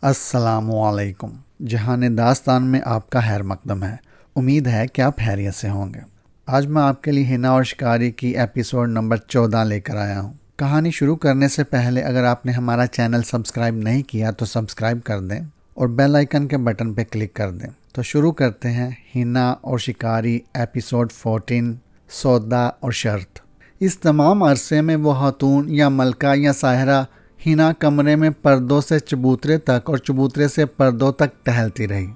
السلام علیکم۔ جہان داستان میں آپ کا خیر مقدم ہے۔ امید ہے کہ آپ خیریت سے ہوں گے۔ آج میں آپ کے لیے ہنا اور شکاری کی ایپیسوڈ نمبر 14 لے کر آیا ہوں۔ کہانی شروع کرنے سے پہلے اگر آپ نے ہمارا چینل سبسکرائب نہیں کیا تو سبسکرائب کر دیں اور بیل آئیکن کے بٹن پہ کلک کر دیں۔ تو شروع کرتے ہیں ہنا اور شکاری ایپیسوڈ 14، سودا اور شرط۔ اس تمام عرصے میں وہ خاتون یا ملکہ یا ساحرہ ہنا کمرے میں پردوں سے چبوترے تک اور چبوترے سے پردوں تک ٹہلتی رہی،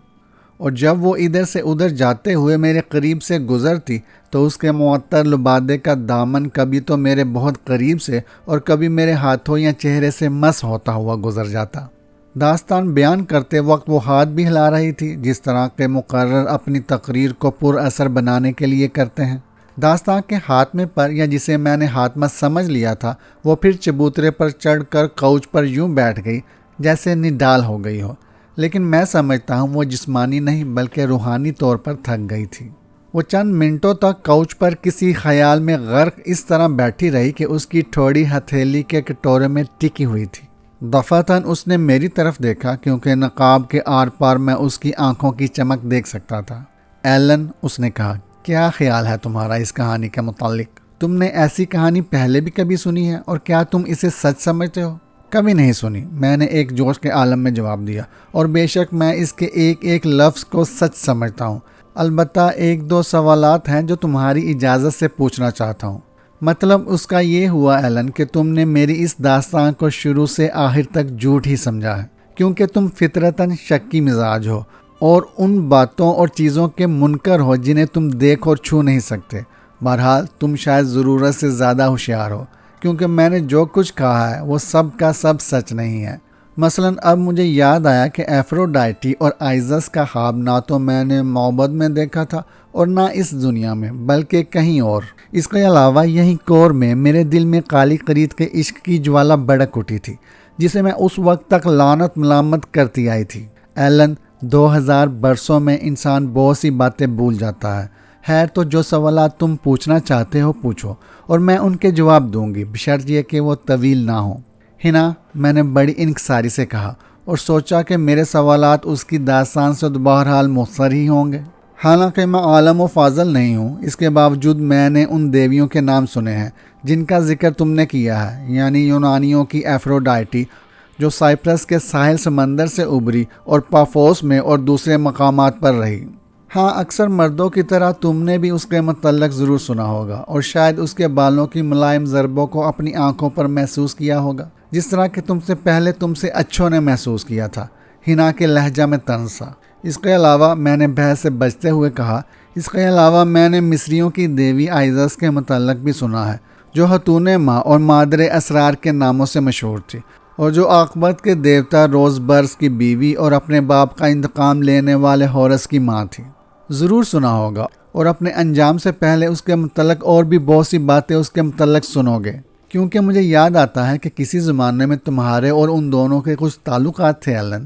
اور جب وہ ادھر سے ادھر جاتے ہوئے میرے قریب سے گزرتی تو اس کے معطر لبادے کا دامن کبھی تو میرے بہت قریب سے اور کبھی میرے ہاتھوں یا چہرے سے مس ہوتا ہوا گزر جاتا۔ داستان بیان کرتے وقت وہ ہاتھ بھی ہلا رہی تھی، جس طرح کے مقرر اپنی تقریر کو پر اثر بنانے کے لیے کرتے ہیں۔ داستان کے ہاتھ پر یا جسے میں نے ہاتھ سمجھ لیا تھا، وہ پھر چبوترے پر چڑھ کر کوچ پر یوں بیٹھ گئی جیسے نڈال ہو گئی ہو، لیکن میں سمجھتا ہوں وہ جسمانی نہیں بلکہ روحانی طور پر تھک گئی تھی۔ وہ چند منٹوں تک کوچ پر کسی خیال میں غرق اس طرح بیٹھی رہی کہ اس کی ٹھوڑی ہتھیلی کے کٹورے میں ٹکی ہوئی تھی۔ دفعتاً اس نے میری طرف دیکھا، کیونکہ نقاب کے آر پار میں اس کی آنکھوں کی چمک دیکھ سکتا تھا۔ ایلن، اس نے کہا، کیا خیال ہے تمہارا اس کہانی کے متعلق؟ تم نے ایسی کہانی پہلے بھی کبھی سنی ہے اور کیا تم اسے سچ سمجھتے ہو؟ کبھی نہیں سنی، میں نے ایک جوش کے عالم میں جواب دیا، اور بے شک میں اس کے ایک ایک لفظ کو سچ سمجھتا ہوں۔ البتہ ایک دو سوالات ہیں جو تمہاری اجازت سے پوچھنا چاہتا ہوں۔ مطلب اس کا یہ ہوا ایلن کہ تم نے میری اس داستان کو شروع سے آخر تک جھوٹ ہی سمجھا ہے، کیونکہ تم فطرتاً شکی مزاج ہو اور ان باتوں اور چیزوں کے منکر ہو جنہیں تم دیکھ اور چھو نہیں سکتے۔ بہرحال تم شاید ضرورت سے زیادہ ہوشیار ہو، کیونکہ میں نے جو کچھ کہا ہے وہ سب کا سب سچ نہیں ہے۔ مثلاً اب مجھے یاد آیا کہ ایفروڈائٹی اور آئزس کا خواب نہ تو میں نے معبد میں دیکھا تھا اور نہ اس دنیا میں، بلکہ کہیں اور۔ اس کے علاوہ یہیں کور میں میرے دل میں کالی قرید کے عشق کی جوالا بڑک اٹھی تھی، جسے میں اس وقت تک لعنت ملامت کرتی آئی تھی۔ ایلن، 2000 برسوں میں انسان بہت سی باتیں بھول جاتا ہے۔ خیر، تو جو سوالات تم پوچھنا چاہتے ہو پوچھو، اور میں ان کے جواب دوں گی، بشرط یہ کہ وہ طویل نہ ہوں۔ ہنا، میں نے بڑی انکساری سے کہا، اور سوچا کہ میرے سوالات اس کی داستان سے بہرحال مختصر ہی ہوں گے۔ حالانکہ میں عالم و فاضل نہیں ہوں، اس کے باوجود میں نے ان دیویوں کے نام سنے ہیں جن کا ذکر تم نے کیا ہے، یعنی یونانیوں کی ایفروڈائٹی، جو سائپرس کے ساحل سمندر سے ابھری اور پافوس میں اور دوسرے مقامات پر رہی۔ ہاں، اکثر مردوں کی طرح تم نے بھی اس کے متعلق ضرور سنا ہوگا، اور شاید اس کے بالوں کی ملائم ضربوں کو اپنی آنکھوں پر محسوس کیا ہوگا، جس طرح کہ تم سے پہلے تم سے اچھوں نے محسوس کیا تھا۔ ہنا کے لہجہ میں طنز تھا۔ اس کے علاوہ، میں نے بحث سے بچتے ہوئے کہا، اس کے علاوہ میں نے مصریوں کی دیوی آئزس کے متعلق بھی سنا ہے، جو خاتون ماں اور مادر اسرار کے ناموں سے مشہور تھی، اور جو عاقبت کے دیوتا روز برس کی بیوی اور اپنے باپ کا انتقام لینے والے ہورس کی ماں تھی۔ ضرور سنا ہوگا، اور اپنے انجام سے پہلے اس کے متعلق اور بھی بہت سی باتیں اس کے متعلق سنو گے، کیونکہ مجھے یاد آتا ہے کہ کسی زمانے میں تمہارے اور ان دونوں کے کچھ تعلقات تھے ایلن۔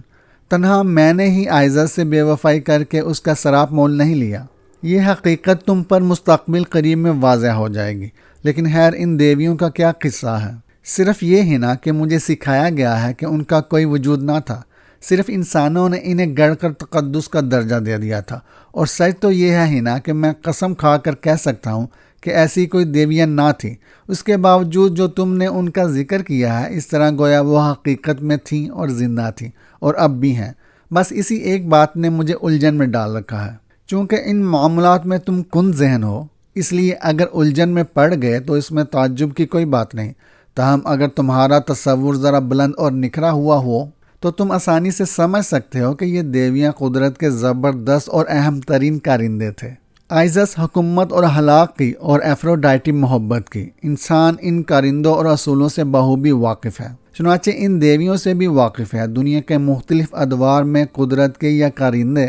تنہا میں نے ہی آئزس سے بے وفائی کر کے اس کا سراپ مول نہیں لیا۔ یہ حقیقت تم پر مستقبل قریب میں واضح ہو جائے گی، لیکن خیر، ان دیویوں کا کیا قصہ ہے؟ صرف یہ ہی نا کہ مجھے سکھایا گیا ہے کہ ان کا کوئی وجود نہ تھا، صرف انسانوں نے انہیں گڑھ کر تقدس کا درجہ دے دیا تھا۔ اور سچ تو یہ ہے ہی نا کہ میں قسم کھا کر کہہ سکتا ہوں کہ ایسی کوئی دیویاں نہ تھیں۔ اس کے باوجود جو تم نے ان کا ذکر کیا ہے، اس طرح گویا وہ حقیقت میں تھیں اور زندہ تھیں، اور اب بھی ہیں۔ بس اسی ایک بات نے مجھے الجھن میں ڈال رکھا ہے۔ چونکہ ان معاملات میں تم کن ذہن ہو، اس لیے اگر الجھن میں پڑ گئے تو اس میں تعجب کی کوئی بات نہیں۔ تاہم اگر تمہارا تصور ذرا بلند اور نکھرا ہوا ہو تو تم آسانی سے سمجھ سکتے ہو کہ یہ دیویاں قدرت کے زبردست اور اہم ترین کارندے تھے۔ آئزس حکومت اور ہلاک کی اور ایفروڈائٹی محبت کی۔ انسان ان کارندوں اور اصولوں سے بخوبی واقف ہے، چنانچہ ان دیویوں سے بھی واقف ہے۔ دنیا کے مختلف ادوار میں قدرت کے یہ کارندے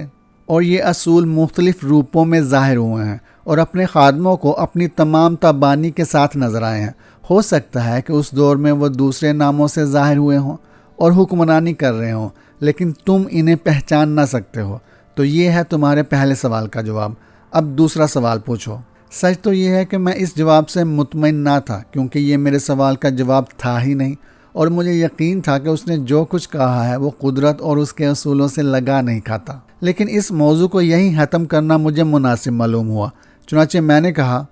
اور یہ اصول مختلف روپوں میں ظاہر ہوئے ہیں اور اپنے خادموں کو اپنی تمام تابانی کے ساتھ نظر آئے ہیں۔ ہو سکتا ہے کہ اس دور میں وہ دوسرے ناموں سے ظاہر ہوئے ہوں اور حکمرانی کر رہے ہوں، لیکن تم انہیں پہچان نہ سکتے ہو۔ تو یہ ہے تمہارے پہلے سوال کا جواب۔ اب دوسرا سوال پوچھو۔ سچ تو یہ ہے کہ میں اس جواب سے مطمئن نہ تھا، کیونکہ یہ میرے سوال کا جواب تھا ہی نہیں، اور مجھے یقین تھا کہ اس نے جو کچھ کہا ہے وہ قدرت اور اس کے اصولوں سے لگا نہیں کھاتا، لیکن اس موضوع کو یہیں ختم کرنا مجھے مناسب معلوم ہوا۔ چنانچہ میں نے کہا،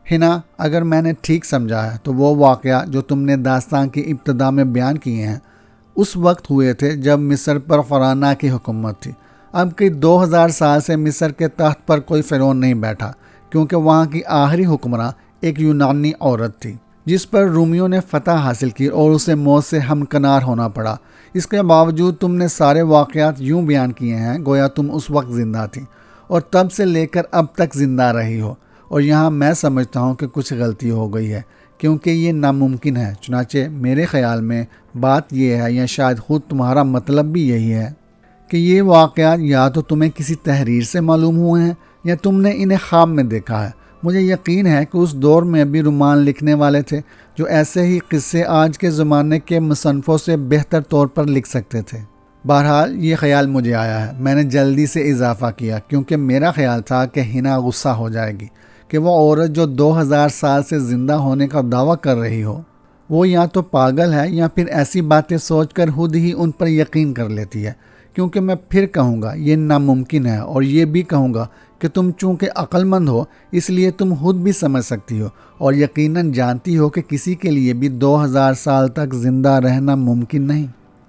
ہنا، اگر میں نے ٹھیک سمجھا ہے تو وہ واقعہ جو تم نے داستان کی ابتدا میں بیان کیے ہیں اس وقت ہوئے تھے جب مصر پر فرعونہ کی حکومت تھی۔ اب کی 2000 سال سے مصر کے تخت پر کوئی فرعون نہیں بیٹھا، کیونکہ وہاں کی آخری حکمراں ایک یونانی عورت تھی جس پر رومیوں نے فتح حاصل کی اور اسے موت سے ہمکنار ہونا پڑا۔ اس کے باوجود تم نے سارے واقعات یوں بیان کیے ہیں گویا تم اس وقت زندہ تھی اور تب سے لے کر اب تک زندہ رہی ہو، اور یہاں میں سمجھتا ہوں کہ کچھ غلطی ہو گئی ہے، کیونکہ یہ ناممکن ہے۔ چنانچہ میرے خیال میں بات یہ ہے، یا شاید خود تمہارا مطلب بھی یہی ہے، کہ یہ واقعات یا تو تمہیں کسی تحریر سے معلوم ہوئے ہیں یا تم نے انہیں خواب میں دیکھا ہے۔ مجھے یقین ہے کہ اس دور میں بھی رومان لکھنے والے تھے جو ایسے ہی قصے آج کے زمانے کے مصنفوں سے بہتر طور پر لکھ سکتے تھے۔ بہرحال یہ خیال مجھے آیا ہے، میں نے جلدی سے اضافہ کیا، کیونکہ میرا خیال تھا کہ ہنا غصہ ہو جائے گی کہ وہ عورت جو 2000 سال سے زندہ ہونے کا دعویٰ کر رہی ہو وہ یا تو پاگل ہے یا پھر ایسی باتیں سوچ کر خود ہی ان پر یقین کر لیتی ہے، کیونکہ میں پھر کہوں گا یہ ناممکن ہے، اور یہ بھی کہوں گا کہ تم چونکہ عقل مند ہو اس لیے تم خود بھی سمجھ سکتی ہو اور یقیناً جانتی ہو کہ کسی کے لیے بھی 2000 سال تک زندہ رہنا ممکن نہیں۔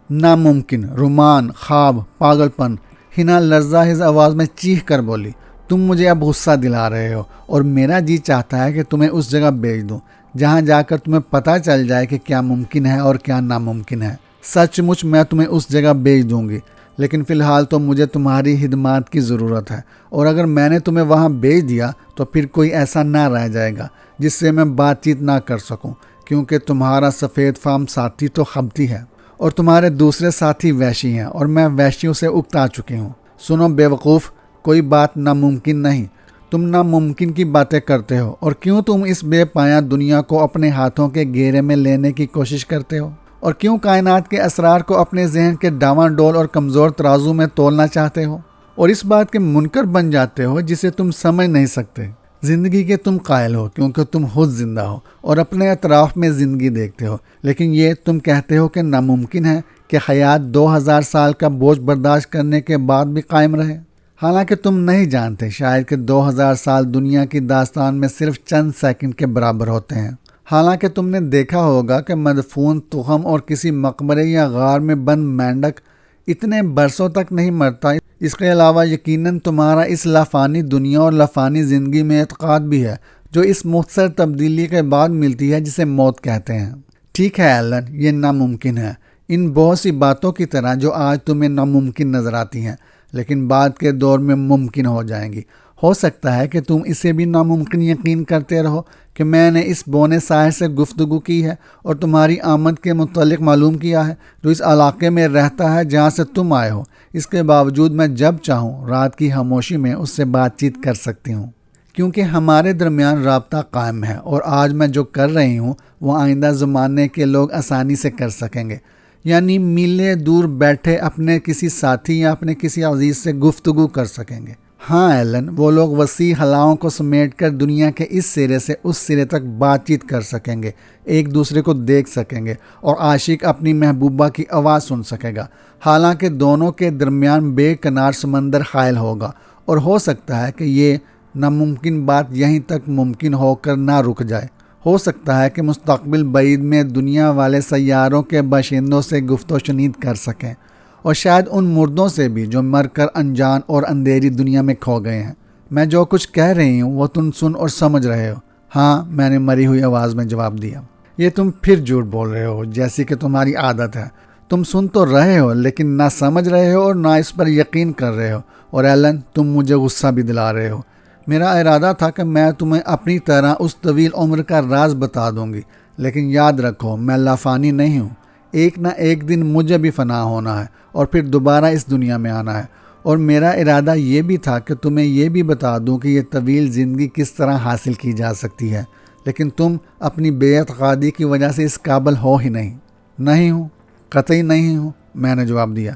ناممکن، رومان، خواب، پاگل پن، ہنا لرزاہز آواز میں چیخ کر بولی، تم مجھے اب غصہ دلا رہے ہو، اور میرا جی چاہتا ہے کہ تمہیں اس جگہ بھیج دوں جہاں جا کر تمہیں پتہ چل جائے کہ کیا ممکن ہے اور کیا ناممکن ہے۔ سچ مچ میں تمہیں اس جگہ بھیج دوں گی، لیکن فی الحال تو مجھے تمہاری خدمات کی ضرورت ہے، اور اگر میں نے تمہیں وہاں بھیج دیا تو پھر کوئی ایسا نہ رہ جائے گا جس سے میں بات چیت نہ کر سکوں، کیونکہ تمہارا سفید فام ساتھی تو خبتی ہے اور تمہارے دوسرے ساتھی وحشی ہیں، اور میں وحشیوں سے اکتا چکی ہوں۔ سنو بے وقوف، کوئی بات ناممکن نہیں، تم ناممکن کی باتیں کرتے ہو، اور کیوں تم اس بے پایہ دنیا کو اپنے ہاتھوں کے گھیرے میں لینے کی کوشش کرتے ہو، اور کیوں کائنات کے اسرار کو اپنے ذہن کے ڈاواں ڈول اور کمزور ترازو میں تولنا چاہتے ہو، اور اس بات کے منکر بن جاتے ہو جسے تم سمجھ نہیں سکتے۔ زندگی کے تم قائل ہو کیونکہ تم خود زندہ ہو اور اپنے اطراف میں زندگی دیکھتے ہو، لیکن یہ تم کہتے ہو کہ ناممکن ہے کہ حیات 2000 سال کا بوجھ برداشت کرنے کے بعد بھی قائم رہے۔ حالانکہ تم نہیں جانتے شاید کہ 2000 سال دنیا کی داستان میں صرف چند سیکنڈ کے برابر ہوتے ہیں۔ حالانکہ تم نے دیکھا ہوگا کہ مدفون تخم اور کسی مقبرے یا غار میں بند مینڈک اتنے برسوں تک نہیں مرتا۔ اس کے علاوہ یقیناً تمہارا اس لافانی دنیا اور لافانی زندگی میں اعتقاد بھی ہے جو اس مختصر تبدیلی کے بعد ملتی ہے جسے موت کہتے ہیں۔ ٹھیک ہے ایلن، یہ ناممکن ہے، ان بہت سی باتوں کی طرح جو آج تمہیں ناممکن نظر آتی ہیں، لیکن بعد کے دور میں ممکن ہو جائیں گی۔ ہو سکتا ہے کہ تم اسے بھی ناممکن یقین کرتے رہو کہ میں نے اس بونے ساحر سے گفتگو کی ہے اور تمہاری آمد کے متعلق معلوم کیا ہے، جو اس علاقے میں رہتا ہے جہاں سے تم آئے ہو۔ اس کے باوجود میں جب چاہوں رات کی خاموشی میں اس سے بات چیت کر سکتی ہوں، کیونکہ ہمارے درمیان رابطہ قائم ہے، اور آج میں جو کر رہی ہوں وہ آئندہ زمانے کے لوگ آسانی سے کر سکیں گے، یعنی میلیں دور بیٹھے اپنے کسی ساتھی یا اپنے کسی عزیز سے گفتگو کر سکیں گے۔ ہاں ایلن، وہ لوگ وسیع خلاؤں کو سمیٹ کر دنیا کے اس سرے سے اس سرے تک بات چیت کر سکیں گے، ایک دوسرے کو دیکھ سکیں گے، اور عاشق اپنی محبوبہ کی آواز سن سکے گا، حالانکہ دونوں کے درمیان بے کنار سمندر حائل ہوگا۔ اور ہو سکتا ہے کہ یہ ناممکن بات یہیں تک ممکن ہو کر نہ رک جائے۔ ہو سکتا ہے کہ مستقبل بعید میں دنیا والے سیاروں کے باشندوں سے گفت و شنید کر سکیں، اور شاید ان مردوں سے بھی جو مر کر انجان اور اندھیری دنیا میں کھو گئے ہیں۔ میں جو کچھ کہہ رہی ہوں وہ تم سن اور سمجھ رہے ہو؟ ہاں، میں نے مری ہوئی آواز میں جواب دیا۔ یہ تم پھر جھوٹ بول رہے ہو، جیسی کہ تمہاری عادت ہے۔ تم سن تو رہے ہو لیکن نہ سمجھ رہے ہو اور نہ اس پر یقین کر رہے ہو، اور ایلن تم مجھے غصہ بھی دلا رہے ہو۔ میرا ارادہ تھا کہ میں تمہیں اپنی طرح اس طویل عمر کا راز بتا دوں گی، لیکن یاد رکھو میں لافانی نہیں ہوں۔ ایک نہ ایک دن مجھے بھی فنا ہونا ہے اور پھر دوبارہ اس دنیا میں آنا ہے، اور میرا ارادہ یہ بھی تھا کہ تمہیں یہ بھی بتا دوں کہ یہ طویل زندگی کس طرح حاصل کی جا سکتی ہے، لیکن تم اپنی بے اعتقادی کی وجہ سے اس قابل ہو ہی نہیں۔ نہیں ہوں، قطعی نہیں ہوں، میں نے جواب دیا۔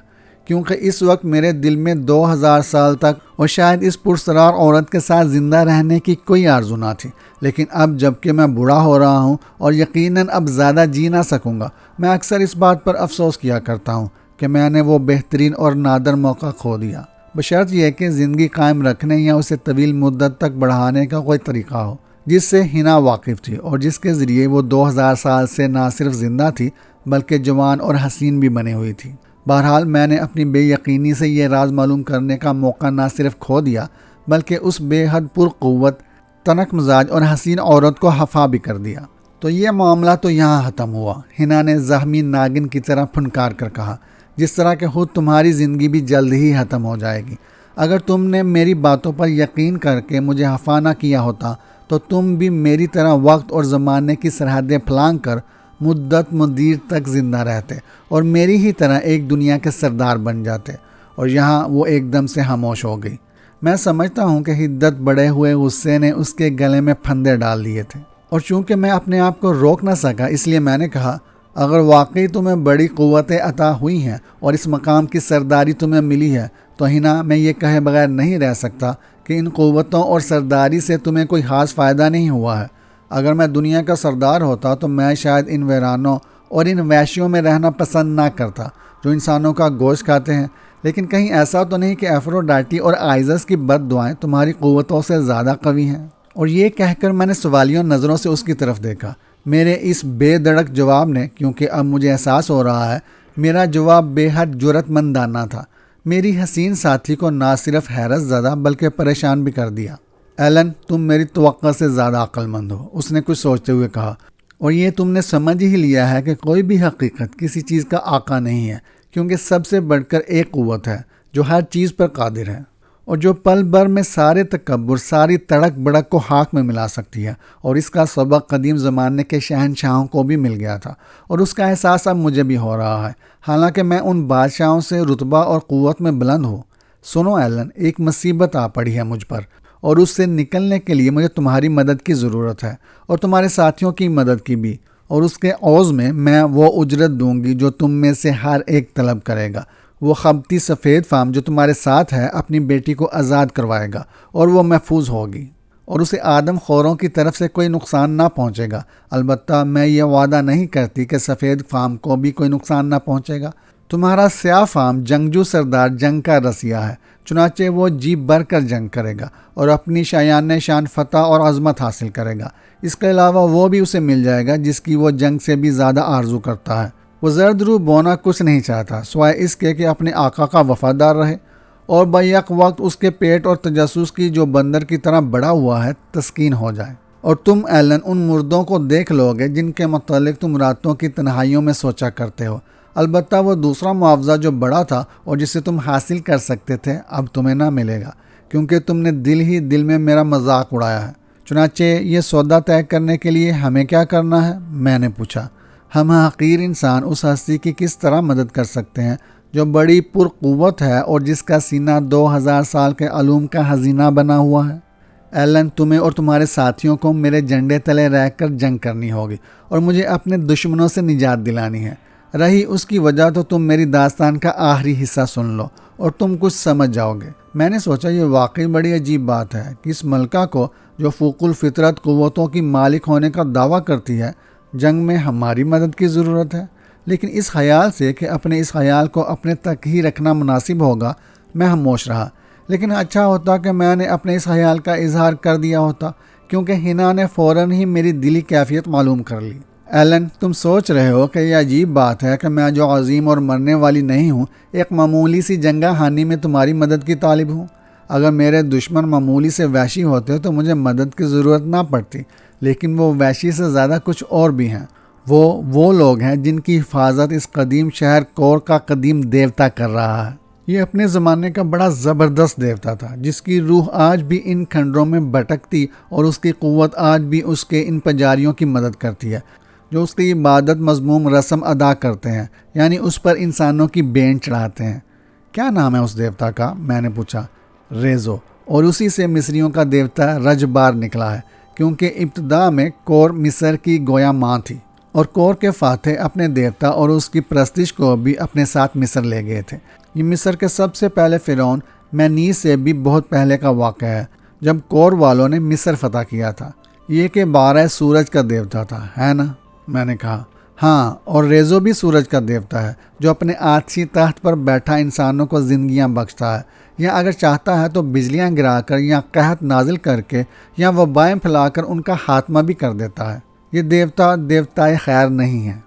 کیونکہ اس وقت میرے دل میں 2000 سال تک اور شاید اس پرسرار عورت کے ساتھ زندہ رہنے کی کوئی آرزو نہ تھی۔ لیکن اب جب کہ میں بوڑھا ہو رہا ہوں اور یقیناً اب زیادہ جی نہ سکوں گا، میں اکثر اس بات پر افسوس کیا کرتا ہوں کہ میں نے وہ بہترین اور نادر موقع کھو دیا، بشرط یہ کہ زندگی قائم رکھنے یا اسے طویل مدت تک بڑھانے کا کوئی طریقہ ہو جس سے حنا واقف تھی اور جس کے ذریعے وہ 2000 سال سے نہ صرف زندہ تھی بلکہ جوان اور حسین بھی بنی ہوئی تھی۔ بہرحال میں نے اپنی بے یقینی سے یہ راز معلوم کرنے کا موقع نہ صرف کھو دیا بلکہ اس بے حد پرقوت، تنک مزاج اور حسین عورت کو خفا بھی کر دیا۔ تو یہ معاملہ تو یہاں ختم ہوا، حنا نے زخمی ناگن کی طرح پھنکار کر کہا، جس طرح کہ خود تمہاری زندگی بھی جلد ہی ختم ہو جائے گی۔ اگر تم نے میری باتوں پر یقین کر کے مجھے خفا نہ کیا ہوتا تو تم بھی میری طرح وقت اور زمانے کی سرحدیں پھلانگ کر مدت مدیر تک زندہ رہتے اور میری ہی طرح ایک دنیا کے سردار بن جاتے۔ اور یہاں وہ ایک دم سے خاموش ہو گئی۔ میں سمجھتا ہوں کہ حدت بڑھے ہوئے غصے نے اس کے گلے میں پھندے ڈال دیے تھے، اور چونکہ میں اپنے آپ کو روک نہ سکا اس لیے میں نے کہا، اگر واقعی تمہیں بڑی قوتیں عطا ہوئی ہیں اور اس مقام کی سرداری تمہیں ملی ہے تو حنا میں یہ کہے بغیر نہیں رہ سکتا کہ ان قوتوں اور سرداری سے تمہیں کوئی خاص فائدہ نہیں ہوا ہے۔ اگر میں دنیا کا سردار ہوتا تو میں شاید ان ویرانوں اور ان وحشیوں میں رہنا پسند نہ کرتا جو انسانوں کا گوشت کھاتے ہیں، لیکن کہیں ایسا تو نہیں کہ ایفروڈائٹی اور آئزس کی بد دعائیں تمہاری قوتوں سے زیادہ قوی ہیں؟ اور یہ کہہ کر میں نے سوالیوں نظروں سے اس کی طرف دیکھا۔ میرے اس بے دڑک جواب نے، کیونکہ اب مجھے احساس ہو رہا ہے میرا جواب بے حد جرأت مندانہ تھا، میری حسین ساتھی کو نہ صرف حیرت زدہ بلکہ پریشان بھی کر دیا۔ ایلن، تم میری توقع سے زیادہ عقل مند ہو، اس نے کچھ سوچتے ہوئے کہا، اور یہ تم نے سمجھ ہی لیا ہے کہ کوئی بھی حقیقت کسی چیز کا آقا نہیں ہے، کیونکہ سب سے بڑھ کر ایک قوت ہے جو ہر چیز پر قادر ہے اور جو پل بھر میں سارے تکبر، ساری تڑک بڑک کو خاک میں ملا سکتی ہے، اور اس کا سبق قدیم زمانے کے شہنشاہوں کو بھی مل گیا تھا اور اس کا احساس اب مجھے بھی ہو رہا ہے، حالانکہ میں ان بادشاہوں سے رتبہ اور قوت میں بلند ہوں۔ سنو ایلن، ایک مصیبت آ پڑی ہے مجھ پر، اور اس سے نکلنے کے لیے مجھے تمہاری مدد کی ضرورت ہے اور تمہارے ساتھیوں کی مدد کی بھی، اور اس کے عوض میں وہ اجرت دوں گی جو تم میں سے ہر ایک طلب کرے گا۔ وہ خبتی سفید فام جو تمہارے ساتھ ہے اپنی بیٹی کو آزاد کروائے گا اور وہ محفوظ ہوگی اور اسے آدم خوروں کی طرف سے کوئی نقصان نہ پہنچے گا۔ البتہ میں یہ وعدہ نہیں کرتی کہ سفید فام کو بھی کوئی نقصان نہ پہنچے گا۔ تمہارا سیاہ فام جنگجو سردار جنگ کا رسیہ ہے، چنانچہ وہ جی بھر کر جنگ کرے گا اور اپنی شایان شان فتح اور عظمت حاصل کرے گا۔ اس کے علاوہ وہ بھی اسے مل جائے گا جس کی وہ جنگ سے بھی زیادہ آرزو کرتا ہے۔ وہ زرد رو بونا کچھ نہیں چاہتا سوائے اس کے کہ اپنے آقا کا وفادار رہے اور بیک وقت اس کے پیٹ اور تجسس کی جو بندر کی طرح بڑا ہوا ہے تسکین ہو جائے۔ اور تم ایلن ان مردوں کو دیکھ لو گے جن کے متعلق تم راتوں کی تنہائیوں میں سوچا کرتے ہو۔ البتہ وہ دوسرا معاوضہ جو بڑا تھا اور جسے تم حاصل کر سکتے تھے اب تمہیں نہ ملے گا، کیونکہ تم نے دل ہی دل میں میرا مذاق اڑایا ہے۔ چنانچہ یہ سودا طے کرنے کے لیے ہمیں کیا کرنا ہے؟ میں نے پوچھا۔ ہم حقیر انسان اس ہستی کی کس طرح مدد کر سکتے ہیں جو بڑی پرقوت ہے اور جس کا سینہ 2000 سال کے علوم کا خزینہ بنا ہوا ہے؟ ایلن، تمہیں اور تمہارے ساتھیوں کو میرے جھنڈے تلے رہ کر جنگ کرنی ہوگی اور مجھے اپنے دشمنوں سے نجات دلانی ہے۔ رہی اس کی وجہ تو تم میری داستان کا آخری حصہ سن لو اور تم کچھ سمجھ جاؤ گے۔ میں نے سوچا یہ واقعی بڑی عجیب بات ہے کہ اس ملکہ کو جو فوق الفطرت قوتوں کی مالک ہونے کا دعویٰ کرتی ہے، جنگ میں ہماری مدد کی ضرورت ہے، لیکن اس خیال سے کہ اپنے اس خیال کو اپنے تک ہی رکھنا مناسب ہوگا میں خاموش رہا۔ لیکن اچھا ہوتا کہ میں نے اپنے اس خیال کا اظہار کر دیا ہوتا، کیونکہ حنا نے فوراً ہی میری دلی کیفیت معلوم کر لی۔ ایلن، تم سوچ رہے ہو کہ یہ عجیب بات ہے کہ میں جو عظیم اور مرنے والی نہیں ہوں ایک معمولی سی جنگہ ہانی میں تمہاری مدد کی طالب ہوں۔ اگر میرے دشمن معمولی سے وحشی ہوتے تو مجھے مدد کی ضرورت نہ پڑتی، لیکن وہ وحشی سے زیادہ کچھ اور بھی ہیں۔ وہ لوگ ہیں جن کی حفاظت اس قدیم شہر کور کا قدیم دیوتا کر رہا ہے۔ یہ اپنے زمانے کا بڑا زبردست دیوتا تھا جس کی روح آج بھی ان کھنڈروں میں بھٹکتی اور اس کی قوت آج بھی اس کے ان پجاریوں کی مدد کرتی ہے جو اس کی عبادت مذموم رسم ادا کرتے ہیں، یعنی اس پر انسانوں کی بین چڑھاتے ہیں۔ کیا نام ہے اس دیوتا کا؟ میں نے پوچھا۔ ریزو، اور اسی سے مصریوں کا دیوتا رجبار نکلا ہے، کیونکہ ابتدا میں کور مصر کی گویا ماں تھی اور کور کے فاتح اپنے دیوتا اور اس کی پرستش کو بھی اپنے ساتھ مصر لے گئے تھے۔ یہ مصر کے سب سے پہلے فرعون مینیس سے بھی بہت پہلے کا واقعہ ہے، جب کور والوں نے مصر فتح کیا تھا۔ یہ کہ بارہ سورج کا دیوتا تھا، ہے نا؟ میں نے کہا ہاں، اور ریزو بھی سورج کا دیوتا ہے جو اپنے آتشی تخت پر بیٹھا انسانوں کو زندگیاں بخشتا ہے، یا اگر چاہتا ہے تو بجلیاں گرا کر یا قحط نازل کر کے یا وبائیں پھیلا کر ان کا خاتمہ بھی کر دیتا ہے۔ یہ دیوتائے خیر نہیں ہے،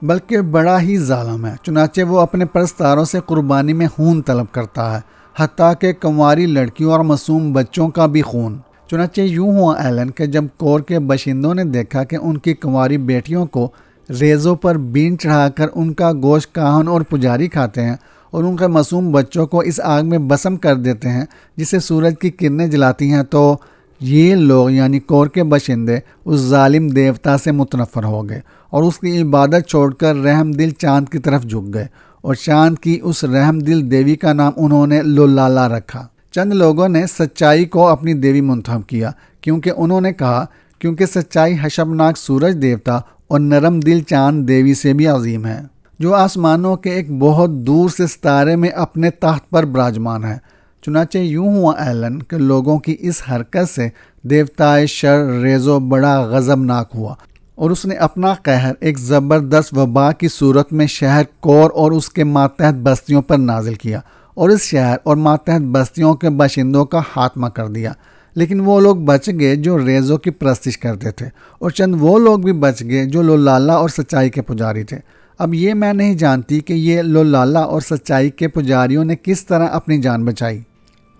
بلکہ بڑا ہی ظالم ہے۔ چنانچہ وہ اپنے پرستاروں سے قربانی میں خون طلب کرتا ہے، حتیٰ کہ کنواری لڑکیوں اور معصوم بچوں کا بھی خون۔ چنانچہ یوں ہوا ایلن کہ جب کور کے باشندوں نے دیکھا کہ ان کی کنواری بیٹیوں کو ریزوں پر بین چڑھا کر ان کا گوشت کاہن اور پجاری کھاتے ہیں اور ان کے معصوم بچوں کو اس آگ میں بسم کر دیتے ہیں جسے سورج کی کرنیں جلاتی ہیں، تو یہ لوگ یعنی کور کے باشندے اس ظالم دیوتا سے متنفر ہو گئے اور اس کی عبادت چھوڑ کر رحم دل چاند کی طرف جھک گئے، اور چاند کی اس رحم دل دیوی کا نام انہوں نے لولالا رکھا۔ چند لوگوں نے سچائی کو اپنی دیوی منتخب کیا، کیونکہ انہوں نے کہا کیونکہ سچائی حشبناک سورج دیوتا اور نرم دل چاند دیوی سے بھی عظیم ہے، جو آسمانوں کے ایک بہت دور سے ستارے میں اپنے تخت پر براجمان ہے۔ چنانچہ یوں ہوا ایلن کہ لوگوں کی اس حرکت سے دیوتائے شر ریزو بڑا غضبناک ہوا، اور اس نے اپنا قہر ایک زبردست وبا کی صورت میں شہر کور اور اس کے ماتحت بستیوں پر نازل کیا، اور اس شہر اور ماتحت بستیوں کے باشندوں کا خاتمہ کر دیا۔ لیکن وہ لوگ بچ گئے جو ریزو کی پرستش کرتے تھے، اور چند وہ لوگ بھی بچ گئے جو لولالا اور سچائی کے پجاری تھے۔ اب یہ میں نہیں جانتی کہ یہ لولالا اور سچائی کے پجاریوں نے کس طرح اپنی جان بچائی۔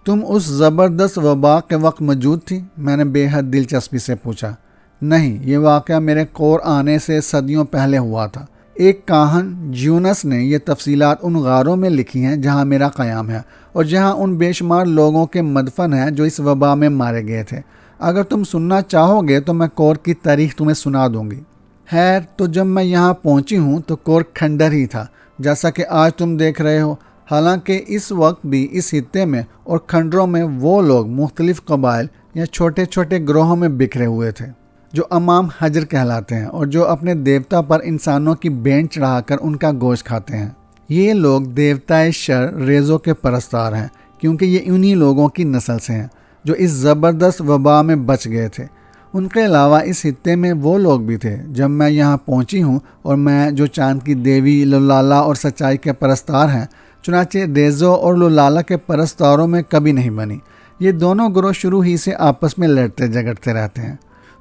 تم اس زبردست وبا کے وقت موجود تھی؟ میں نے بے حد دلچسپی سے پوچھا۔ نہیں، یہ واقعہ میرے کور آنے سے صدیوں پہلے ہوا تھا۔ ایک کاہن جیونس نے یہ تفصیلات ان غاروں میں لکھی ہیں جہاں میرا قیام ہے، اور جہاں ان بے شمار لوگوں کے مدفن ہیں جو اس وبا میں مارے گئے تھے۔ اگر تم سننا چاہو گے تو میں کور کی تاریخ تمہیں سنا دوں گی۔ خیر، تو جب میں یہاں پہنچی ہوں تو کور کھنڈر ہی تھا، جیسا کہ آج تم دیکھ رہے ہو، حالانکہ اس وقت بھی اس خطے میں اور کھنڈروں میں وہ لوگ مختلف قبائل یا چھوٹے چھوٹے گروہوں میں بکھرے ہوئے تھے جو امام حجر کہلاتے ہیں، اور جو اپنے دیوتا پر انسانوں کی بین چڑھا کر ان کا گوشت کھاتے ہیں۔ یہ لوگ دیوتائے شر ریزو کے پرستار ہیں، کیونکہ یہ انہی لوگوں کی نسل سے ہیں جو اس زبردست وبا میں بچ گئے تھے۔ ان کے علاوہ اس خطے میں وہ لوگ بھی تھے جب میں یہاں پہنچی ہوں، اور میں جو چاند کی دیوی لولالا اور سچائی کے پرستار ہیں، چنانچہ ریزو اور لولالا کے پرستاروں میں کبھی نہیں بنی۔ یہ دونوں گروہ شروع ہی سے آپس میں لڑتے جھگڑتے رہتے ہیں۔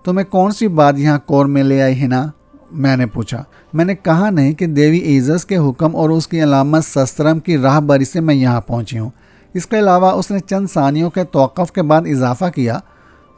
تمہیں کون سی بات یہاں کور میں لے آئی ہے نا؟ میں نے پوچھا۔ میں نے کہا نہیں کہ دیوی ایزس کے حکم اور اس کی علامت سسترم کی راہبری سے میں یہاں پہنچی ہوں۔ اس کے علاوہ اس نے چند ثانیوں کے توقف کے بعد اضافہ کیا،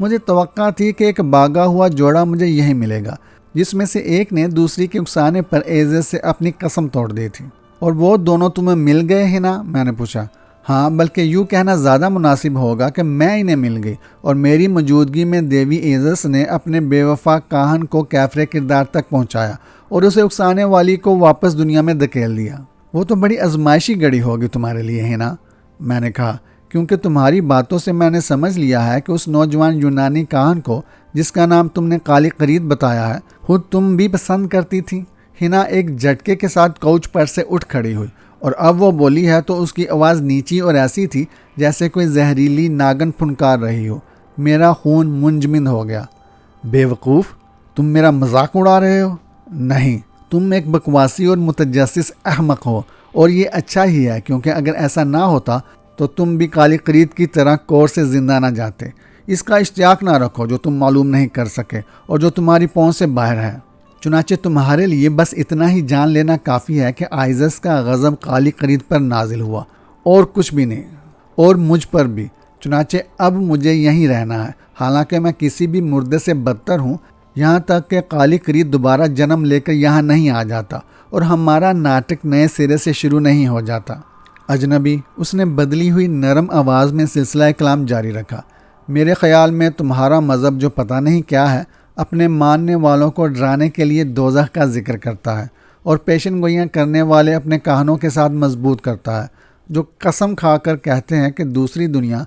مجھے توقع تھی کہ ایک باغا ہوا جوڑا مجھے یہی ملے گا، جس میں سے ایک نے دوسری کے اکسانے پر ایزس سے اپنی قسم توڑ دی تھی۔ اور وہ دونوں تمہیں مل گئے ہیں نا؟ میں نے پوچھا۔ ہاں، بلکہ یوں کہنا زیادہ مناسب ہوگا کہ میں انہیں مل گئی، اور میری موجودگی میں دیوی ایزس نے اپنے بے وفا کاہن کو کیفر کردار تک پہنچایا اور اسے اکسانے والی کو واپس دنیا میں دھکیل دیا۔ وہ تو بڑی ازمائشی گھڑی ہوگی تمہارے لیے، ہے نا؟ میں نے کہا، کیونکہ تمہاری باتوں سے میں نے سمجھ لیا ہے کہ اس نوجوان یونانی کاہن کو جس کا نام تم نے قالی قرید بتایا ہے، خود تم بھی پسند کرتی تھی۔ ہنا ایک جھٹکے کے ساتھ کوچ پر سے اٹھ کھڑی ہوئی، اور اب وہ بولی ہے تو اس کی آواز نیچی اور ایسی تھی جیسے کوئی زہریلی ناگن پھنکار رہی ہو۔ میرا خون منجمد ہو گیا۔ بے وقوف، تم میرا مذاق اڑا رہے ہو؟ نہیں، تم ایک بکواسی اور متجسس احمق ہو، اور یہ اچھا ہی ہے، کیونکہ اگر ایسا نہ ہوتا تو تم بھی کالی قرید کی طرح کور سے زندہ نہ جاتے۔ اس کا اشتیاق نہ رکھو جو تم معلوم نہیں کر سکے اور جو تمہاری پہنچ سے باہر ہے۔ چنانچہ تمہارے لیے بس اتنا ہی جان لینا کافی ہے کہ آئزس کا غضب کالی قرید پر نازل ہوا، اور کچھ بھی نہیں، اور مجھ پر بھی۔ چنانچہ اب مجھے یہیں رہنا ہے، حالانکہ میں کسی بھی مردے سے بدتر ہوں، یہاں تک کہ کالی قرید دوبارہ جنم لے کر یہاں نہیں آ جاتا اور ہمارا ناٹک نئے سرے سے شروع نہیں ہو جاتا۔ اجنبی، اس نے بدلی ہوئی نرم آواز میں سلسلہ کلام جاری رکھا، میرے خیال میں تمہارا مذہب جو پتہ نہیں کیا ہے، اپنے ماننے والوں کو ڈرانے کے لیے دوزخ کا ذکر کرتا ہے، اور پیشن گوئیاں کرنے والے اپنے کہانوں کے ساتھ مضبوط کرتا ہے، جو قسم کھا کر کہتے ہیں کہ دوسری دنیا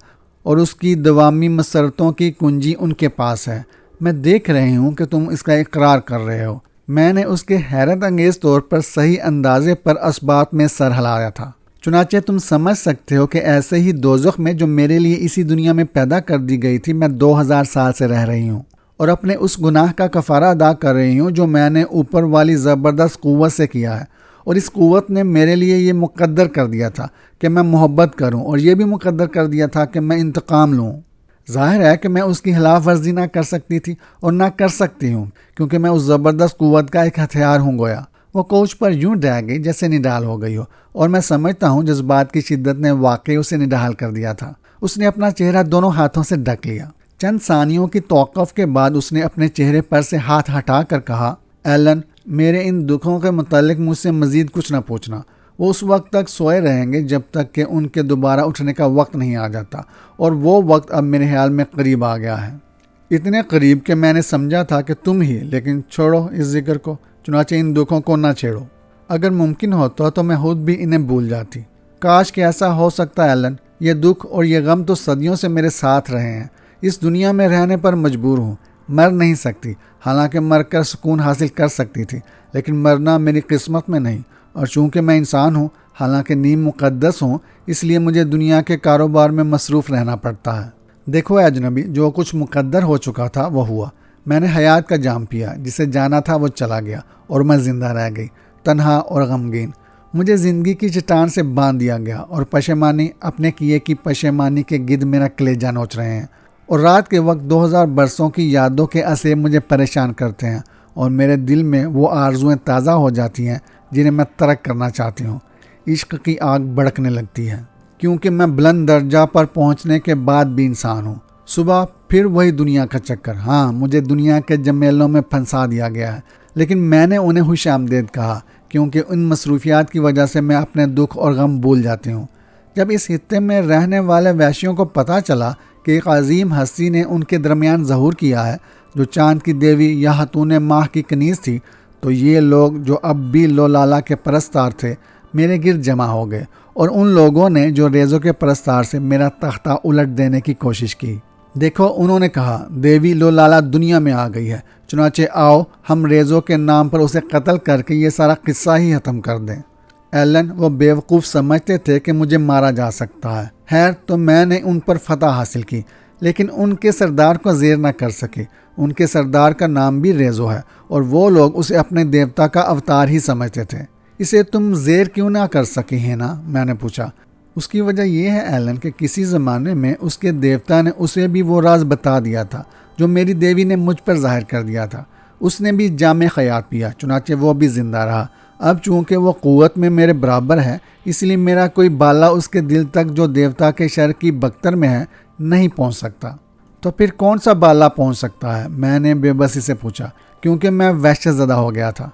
اور اس کی دوامی مسرتوں کی کنجی ان کے پاس ہے۔ میں دیکھ رہی ہوں کہ تم اس کا اقرار کر رہے ہو۔ میں نے اس کے حیرت انگیز طور پر صحیح اندازے پر اسبات میں سر ہلایا تھا۔ چنانچہ تم سمجھ سکتے ہو کہ ایسے ہی دوزخ میں جو میرے لیے اسی دنیا میں پیدا کر دی گئی تھی، میں 2000 سال سے رہ رہی ہوں اور اپنے اس گناہ کا کفارہ ادا کر رہی ہوں جو میں نے اوپر والی زبردست قوت سے کیا ہے، اور اس قوت نے میرے لیے یہ مقدر کر دیا تھا کہ میں محبت کروں، اور یہ بھی مقدر کر دیا تھا کہ میں انتقام لوں۔ ظاہر ہے کہ میں اس کی خلاف ورزی نہ کر سکتی تھی اور نہ کر سکتی ہوں، کیونکہ میں اس زبردست قوت کا ایک ہتھیار ہوں گویا۔ وہ کوچ پر یوں ڈہ گئی جیسے نڈال ہو گئی ہو، اور میں سمجھتا ہوں جذبات کی شدت نے واقعی اسے نڈال کر دیا تھا۔ اس نے اپنا چہرہ دونوں ہاتھوں سے ڈھک لیا۔ چند ثانیوں کی توقف کے بعد اس نے اپنے چہرے پر سے ہاتھ ہٹا کر کہا، ایلن، میرے ان دکھوں کے متعلق مجھ سے مزید کچھ نہ پوچھنا۔ وہ اس وقت تک سوئے رہیں گے جب تک کہ ان کے دوبارہ اٹھنے کا وقت نہیں آ جاتا، اور وہ وقت اب میرے خیال میں قریب آ گیا ہے، اتنے قریب کہ میں نے سمجھا تھا کہ تم ہی، لیکن چھوڑو اس ذکر کو، چنانچہ ان دکھوں کو نہ چھیڑو۔ اگر ممکن ہوتا تو میں خود بھی انہیں بھول جاتی۔ کاش کہ ایسا ہو سکتا ہے ایلن، یہ دکھ اور یہ غم تو صدیوں سے میرے ساتھ رہے ہیں۔ اس دنیا میں رہنے پر مجبور ہوں، مر نہیں سکتی، حالانکہ مر کر سکون حاصل کر سکتی تھی، لیکن مرنا میری قسمت میں نہیں، اور چونکہ میں انسان ہوں، حالانکہ نیم مقدس ہوں، اس لیے مجھے دنیا کے کاروبار میں مصروف رہنا پڑتا ہے۔ دیکھو اے اجنبی، جو کچھ مقدر ہو چکا تھا وہ ہوا۔ میں نے حیات کا جام پیا، جسے جانا تھا وہ چلا گیا، اور میں زندہ رہ گئی، تنہا اور غمگین۔ مجھے زندگی کی چٹان سے باندھ دیا گیا، اور پشیمانی، اپنے کیے کی پشیمانی کے گرد میرا کلیجہ نوچ رہے ہیں، اور رات کے وقت 2000 برسوں کی یادوں کے اسے مجھے پریشان کرتے ہیں، اور میرے دل میں وہ آرزویں تازہ ہو جاتی ہیں جنہیں میں ترک کرنا چاہتی ہوں۔ عشق کی آگ بھڑکنے لگتی ہے، کیونکہ میں بلند درجہ پر پہنچنے کے بعد بھی انسان ہوں۔ صبح پھر وہی دنیا کا چکر۔ ہاں، مجھے دنیا کے جمیلوں میں پھنسا دیا گیا ہے، لیکن میں نے انہیں خوش آمدید کہا، کیونکہ ان مصروفیات کی وجہ سے میں اپنے دکھ اور غم بھول جاتی ہوں۔ جب اس خطے میں رہنے والے وحشیوں کو پتہ چلا کہ ایک عظیم ہستی نے ان کے درمیان ظہور کیا ہے جو چاند کی دیوی یا خاتون ماہ کی کنیز تھی، تو یہ لوگ جو اب بھی لولالا کے پرستار تھے میرے گرد جمع ہو گئے، اور ان لوگوں نے جو ریزو کے پرستار سے میرا تختہ الٹ دینے کی کوشش کی۔ دیکھو، انہوں نے کہا، دیوی لولالا دنیا میں آ گئی ہے، چنانچہ آؤ ہم ریزو کے نام پر اسے قتل کر کے یہ سارا قصہ ہی ختم کر دیں۔ ایلن، وہ بیوقوف سمجھتے تھے کہ مجھے مارا جا سکتا ہے۔ خیر، تو میں نے ان پر فتح حاصل کی، لیکن ان کے سردار کو زیر نہ کر سکے۔ ان کے سردار کا نام بھی ریزو ہے، اور وہ لوگ اسے اپنے دیوتا کا اوتار ہی سمجھتے تھے۔ اسے تم زیر کیوں نہ کر سکی ہیں نا؟ میں نے پوچھا۔ اس کی وجہ یہ ہے ایلن کہ کسی زمانے میں اس کے دیوتا نے اسے بھی وہ راز بتا دیا تھا جو میری دیوی نے مجھ پر ظاہر کر دیا تھا۔ اس نے بھی جام خیات پیا، چنانچہ وہ بھی زندہ رہا۔ اب چونکہ وہ قوت میں میرے برابر ہے، اس لیے میرا کوئی بالا اس کے دل تک جو دیوتا کے شر کی بختر میں ہے نہیں پہنچ سکتا۔ تو پھر کون سا بالا پہنچ سکتا ہے؟ میں نے بے بسی سے پوچھا، کیونکہ میں وحشت زدہ ہو گیا تھا۔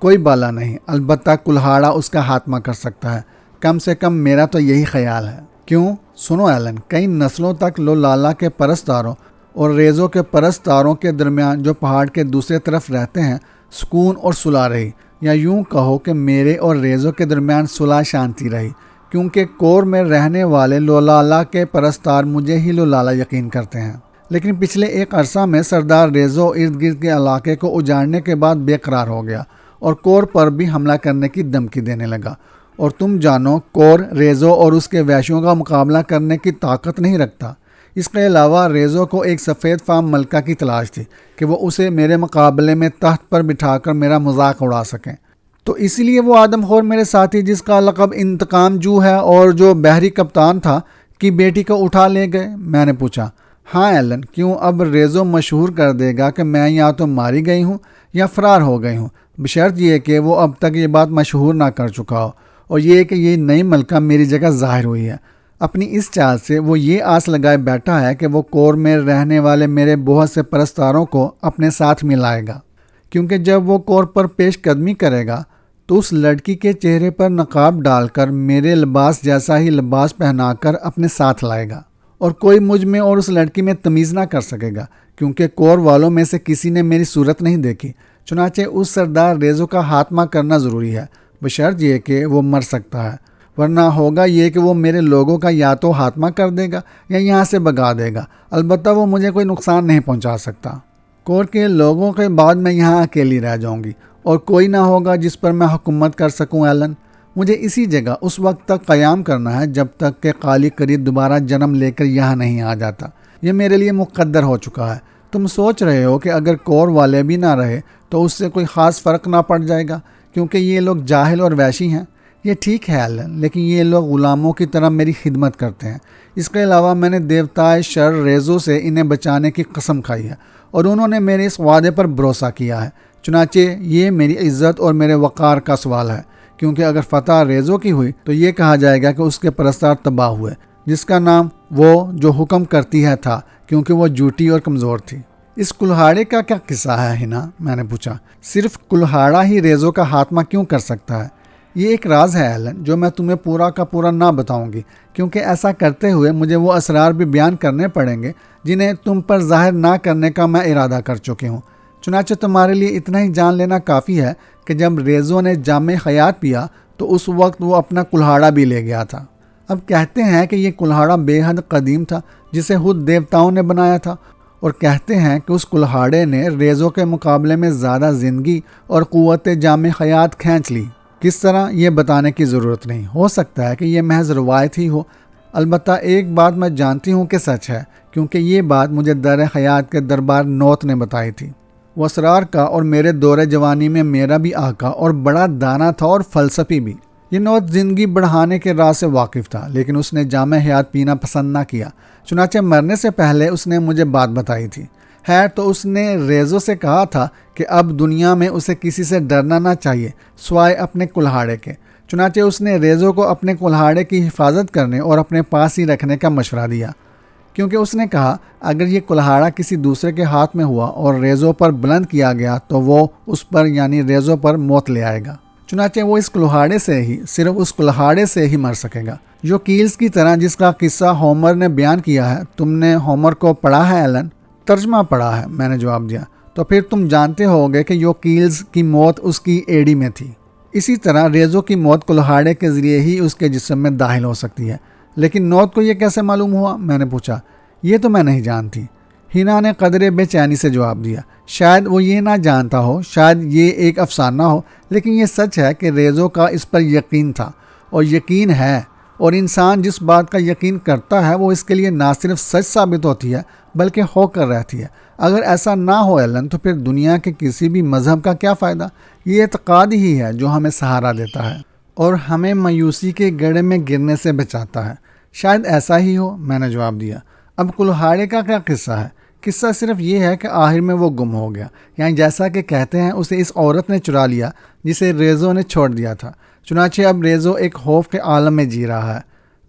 کوئی بالا نہیں، البتہ کلہاڑا اس کا خاتمہ کر سکتا ہے، کم سے کم میرا تو یہی خیال ہے۔ کیوں؟ سنو ایلن، کئی نسلوں تک لولالا کے پرستاروں اور ریزو کے پرستاروں کے درمیان جو پہاڑ کے دوسرے طرف رہتے ہیں سکون اور صلح رہی، یا یوں کہو کہ میرے اور ریزو کے درمیان صلح شانتی رہی، کیونکہ کور میں رہنے والے لولالا کے پرستار مجھے ہی لولالا یقین کرتے ہیں۔ لیکن پچھلے ایک عرصہ میں سردار ریزو ارد گرد کے علاقے کو اجاڑنے کے بعد بے قرار ہو گیا اور کور پر بھی حملہ کرنے کی دھمکی دینے لگا، اور تم جانو کور ریزو اور اس کے وحشیوں کا مقابلہ کرنے کی طاقت نہیں رکھتا۔ اس کے علاوہ ریزو کو ایک سفید فام ملکہ کی تلاش تھی کہ وہ اسے میرے مقابلے میں تخت پر بٹھا کر میرا مذاق اڑا سکیں، تو اس لیے وہ آدم خور میرے ساتھی جس کا لقب انتقام جو ہے اور جو بحری کپتان تھا کی بیٹی کو اٹھا لے گئے؟ میں نے پوچھا۔ ہاں ایلن، کیوں؟ اب ریزو مشہور کر دے گا کہ میں یا تو ماری گئی ہوں یا فرار ہو گئی ہوں، بشرط یہ کہ وہ اب تک یہ بات مشہور نہ کر چکا ہو، اور یہ کہ یہ نئی ملکہ میری جگہ ظاہر ہوئی ہے۔ اپنی اس چال سے وہ یہ آس لگائے بیٹھا ہے کہ وہ کور میں رہنے والے میرے بہت سے پرستاروں کو اپنے ساتھ ملائے گا، کیونکہ جب وہ کور پر پیش قدمی کرے گا تو اس لڑکی کے چہرے پر نقاب ڈال کر میرے لباس جیسا ہی لباس پہنا کر اپنے ساتھ لائے گا، اور کوئی مجھ میں اور اس لڑکی میں تمیز نہ کر سکے گا، کیونکہ کور والوں میں سے کسی نے میری صورت نہیں دیکھی۔ چنانچہ اس سردار ریزو کا خاتمہ کرنا ضروری ہے، بشرط یہ کہ وہ مر سکتا ہے، ورنہ ہوگا یہ کہ وہ میرے لوگوں کا یا تو خاتمہ کر دے گا یا یہاں سے بھگا دے گا، البتہ وہ مجھے کوئی نقصان نہیں پہنچا سکتا۔ کور کے لوگوں کے بعد میں یہاں اکیلی رہ جاؤں گی، اور کوئی نہ ہوگا جس پر میں حکومت کر سکوں۔ ایلن، مجھے اسی جگہ اس وقت تک قیام کرنا ہے جب تک کہ قالی قریب دوبارہ جنم لے کر یہاں نہیں آ جاتا۔ یہ میرے لیے مقدر ہو چکا ہے۔ تم سوچ رہے ہو کہ اگر کور والے بھی نہ رہے تو اس سے کوئی خاص فرق نہ پڑ جائے گا کیونکہ یہ لوگ جاہل اور وحشی ہیں۔ یہ ٹھیک ہے ایلن، لیکن یہ لوگ غلاموں کی طرح میری خدمت کرتے ہیں۔ اس کے علاوہ میں نے دیوتائے شر ریزو سے انہیں بچانے کی قسم کھائی ہے اور انہوں نے میرے اس وعدے پر بھروسہ کیا ہے۔ چنانچہ یہ میری عزت اور میرے وقار کا سوال ہے، کیونکہ اگر فتح ریزو کی ہوئی تو یہ کہا جائے گا کہ اس کے پرستار تباہ ہوئے، جس کا نام وہ جو حکم کرتی ہے تھا، کیونکہ وہ جھوٹی اور کمزور تھی۔ اس کلہاڑے کا کیا قصہ ہے ہنا؟ میں نے پوچھا۔ صرف کلہاڑا ہی ریزو کا خاتمہ کیوں کر سکتا ہے؟ یہ ایک راز ہے ایلن جو میں تمہیں پورا کا پورا نہ بتاؤں گی، کیونکہ ایسا کرتے ہوئے مجھے وہ اسرار بھی بیان کرنے پڑیں گے جنہیں تم پر ظاہر نہ کرنے کا میں ارادہ کر چکی ہوں۔ چنانچہ تمہارے لیے اتنا ہی جان لینا کافی ہے کہ جب ریزو نے جام حیات پیا تو اس وقت وہ اپنا کلہاڑا بھی لے گیا تھا۔ اب کہتے ہیں کہ یہ کلہاڑا بے حد قدیم تھا جسے خود دیوتاؤں نے بنایا تھا، اور کہتے ہیں کہ اس کلہاڑے نے ریزو کے مقابلے میں زیادہ زندگی اور قوت جام حیات کھینچ لی۔ کس طرح یہ بتانے کی ضرورت نہیں، ہو سکتا ہے کہ یہ محض روایت ہی ہو۔ البتہ ایک بات میں جانتی ہوں کہ سچ ہے، کیونکہ یہ بات مجھے در حیات کے دربار نوت نے بتائی تھی۔ وہ اسرار کا اور میرے دور جوانی میں میرا بھی آقا اور بڑا دانا تھا اور فلسفی بھی۔ یہ نوت زندگی بڑھانے کے راز سے واقف تھا، لیکن اس نے جام حیات پینا پسند نہ کیا۔ چنانچہ مرنے سے پہلے اس نے مجھے بات بتائی تھی۔ خیر تو اس نے ریزو سے کہا تھا کہ اب دنیا میں اسے کسی سے ڈرنا نہ چاہیے سوائے اپنے کلہاڑے کے۔ چنانچہ اس نے ریزو کو اپنے کلہاڑے کی حفاظت کرنے اور اپنے پاس ہی رکھنے کا مشورہ دیا، کیونکہ اس نے کہا اگر یہ کلہاڑا کسی دوسرے کے ہاتھ میں ہوا اور ریزو پر بلند کیا گیا تو وہ اس پر یعنی ریزو پر موت لے آئے گا۔ چنانچہ وہ اس کلہاڑے سے ہی، صرف اس کلہاڑے سے ہی مر سکے گا، جو کیلز کی طرح جس کا قصہ ہومر نے بیان کیا ہے۔ تم نے ہومر کو پڑھا ہے ایلن؟ ترجمہ پڑھا ہے، میں نے جواب دیا۔ تو پھر تم جانتے ہوگے کہ یوکیلز کی موت اس کی ایڑی میں تھی۔ اسی طرح ریزو کی موت کلہاڑے کے ذریعے ہی اس کے جسم میں داخل ہو سکتی ہے۔ لیکن نوت کو یہ کیسے معلوم ہوا؟ میں نے پوچھا۔ یہ تو میں نہیں جانتی، ہینا نے قدرے بے چینی سے جواب دیا۔ شاید وہ یہ نہ جانتا ہو، شاید یہ ایک افسانہ ہو، لیکن یہ سچ ہے کہ ریزو کا اس پر یقین تھا اور یقین ہے، اور انسان جس بات کا یقین کرتا ہے وہ اس کے لیے نہ صرف سچ ثابت ہوتی ہے بلکہ ہو کر رہتی ہے۔ اگر ایسا نہ ہو ایلن تو پھر دنیا کے کسی بھی مذہب کا کیا فائدہ؟ یہ اعتقاد ہی ہے جو ہمیں سہارا دیتا ہے اور ہمیں مایوسی کے گڑھے میں گرنے سے بچاتا ہے۔ شاید ایسا ہی ہو، میں نے جواب دیا۔ اب کلہاڑے کا کیا قصہ ہے؟ قصہ صرف یہ ہے کہ آخر میں وہ گم ہو گیا، یعنی جیسا کہ کہتے ہیں اسے اس عورت نے چرا لیا جسے ریزو نے چھوڑ دیا تھا۔ چنانچہ اب ریزو ایک خوف کے عالم میں جی رہا ہے۔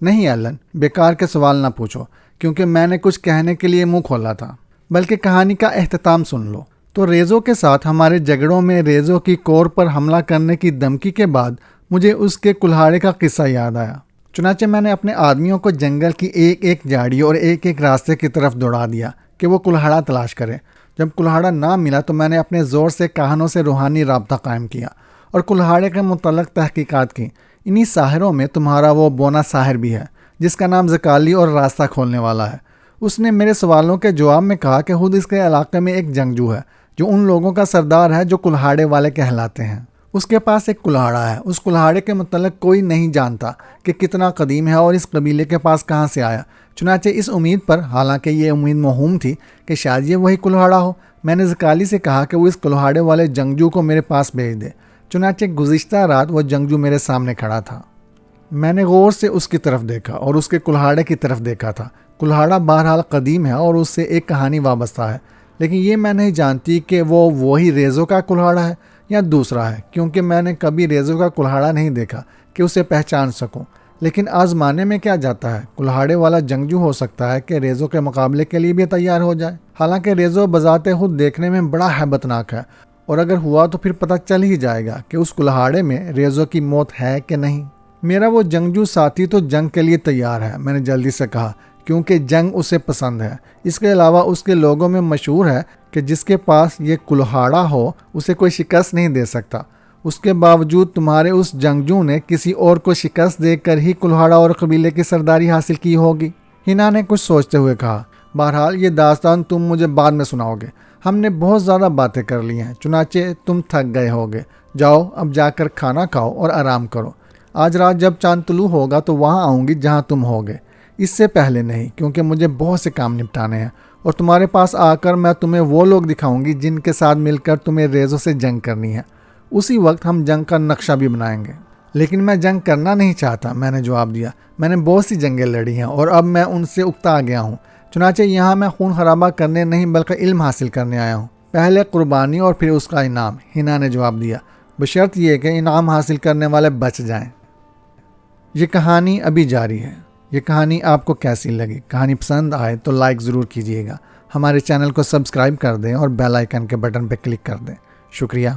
نہیں ایلن، بیکار کے سوال نہ پوچھو، کیونکہ میں نے کچھ کہنے کے لیے منہ کھولا تھا، بلکہ کہانی کا اختتام سن لو۔ تو ریزو کے ساتھ ہمارے جھگڑوں میں ریزو کی کور پر حملہ کرنے کی دھمکی کے بعد مجھے اس کے کلہاڑے کا قصہ یاد آیا۔ چنانچہ میں نے اپنے آدمیوں کو جنگل کی ایک ایک جھاڑی اور ایک ایک راستے کی طرف دوڑا دیا کہ وہ کلہاڑا تلاش کرے۔ جب کلہاڑا نہ ملا تو میں نے اپنے زور سے کاہنوں سے روحانی رابطہ قائم کیا اور کلہاڑے کے متعلق تحقیقات کی۔ انہی ساحروں میں تمہارا وہ بونا ساحر بھی ہے جس کا نام زکالی اور راستہ کھولنے والا ہے۔ اس نے میرے سوالوں کے جواب میں کہا کہ خود اس کے علاقے میں ایک جنگجو ہے جو ان لوگوں کا سردار ہے جو کلہاڑے والے کہلاتے ہیں۔ اس کے پاس ایک کلہاڑا ہے۔ اس کلہاڑے کے متعلق کوئی نہیں جانتا کہ کتنا قدیم ہے اور اس قبیلے کے پاس کہاں سے آیا۔ چنانچہ اس امید پر، حالانکہ یہ امید موہوم تھی کہ شاید یہ وہی کلہاڑا ہو، میں نے زکالی سے کہا کہ وہ اس کلہاڑے والے جنگجو کو میرے پاس بھیج دے۔ چنانچہ گزشتہ رات وہ جنگجو میرے سامنے کھڑا تھا۔ میں نے غور سے اس کی طرف دیکھا اور اس کے کلہاڑے کی طرف دیکھا تھا۔ کلہاڑا بہرحال قدیم ہے اور اس سے ایک کہانی وابستہ ہے، لیکن یہ میں نہیں جانتی کہ وہ وہی ریزو کا کلہاڑا ہے یا دوسرا ہے، کیونکہ میں نے کبھی ریزو کا کلہاڑا نہیں دیکھا کہ اسے پہچان سکوں۔ لیکن آزمانے میں کیا جاتا ہے، کلہاڑے والا جنگجو ہو سکتا ہے کہ ریزو کے مقابلے کے لیے بھی تیار ہو جائے۔ حالانکہ ریزو بذات خود دیکھنے میں بڑا ہیبت ناک ہے، اور اگر ہوا تو پھر پتہ چل ہی جائے گا کہ اس کلہاڑے میں ریزو کی موت ہے کہ نہیں۔ میرا وہ جنگجو ساتھی تو جنگ کے لیے تیار ہے، میں نے جلدی سے کہا، کیونکہ جنگ اسے پسند ہے۔ اس کے علاوہ اس کے لوگوں میں مشہور ہے کہ جس کے پاس یہ کلہاڑا ہو اسے کوئی شکست نہیں دے سکتا۔ اس کے باوجود تمہارے اس جنگجو نے کسی اور کو شکست دے کر ہی کلہاڑا اور قبیلے کی سرداری حاصل کی ہوگی۔ ہینا نے کچھ سوچتے ہوئے کہا، بہرحال یہ داستان تم مجھے بعد میں سناؤ گے، ہم نے بہت زیادہ باتیں کر لی ہیں، چنانچہ تم تھک گئے ہوگے۔ جاؤ اب جا کر کھانا کھاؤ اور آرام کرو۔ آج رات جب چاند طلوع ہوگا تو وہاں آؤں گی جہاں تم ہوگے، اس سے پہلے نہیں، کیونکہ مجھے بہت سے کام نپٹانے ہیں، اور تمہارے پاس آ کر میں تمہیں وہ لوگ دکھاؤں گی جن کے ساتھ مل کر تمہیں ریزوں سے جنگ کرنی ہے۔ اسی وقت ہم جنگ کا نقشہ بھی بنائیں گے۔ لیکن میں جنگ کرنا نہیں چاہتا، میں نے جواب دیا۔ میں نے بہت سی جنگیں لڑی ہیں اور اب میں ان سے اکتا آ گیا ہوں، چنانچہ یہاں میں خون خرابہ کرنے نہیں بلکہ علم حاصل کرنے آیا ہوں۔ پہلے قربانی اور پھر اس کا انعام، ہنا نے جواب دیا، بشرط یہ کہ انعام حاصل کرنے والے بچ جائیں۔ یہ کہانی ابھی جاری ہے۔ یہ کہانی آپ کو کیسی لگی؟ کہانی پسند آئے تو لائک ضرور کیجیے گا، ہمارے چینل کو سبسکرائب کر دیں اور بیل آئیکن کے بٹن پہ کلک کر دیں۔ شکریہ۔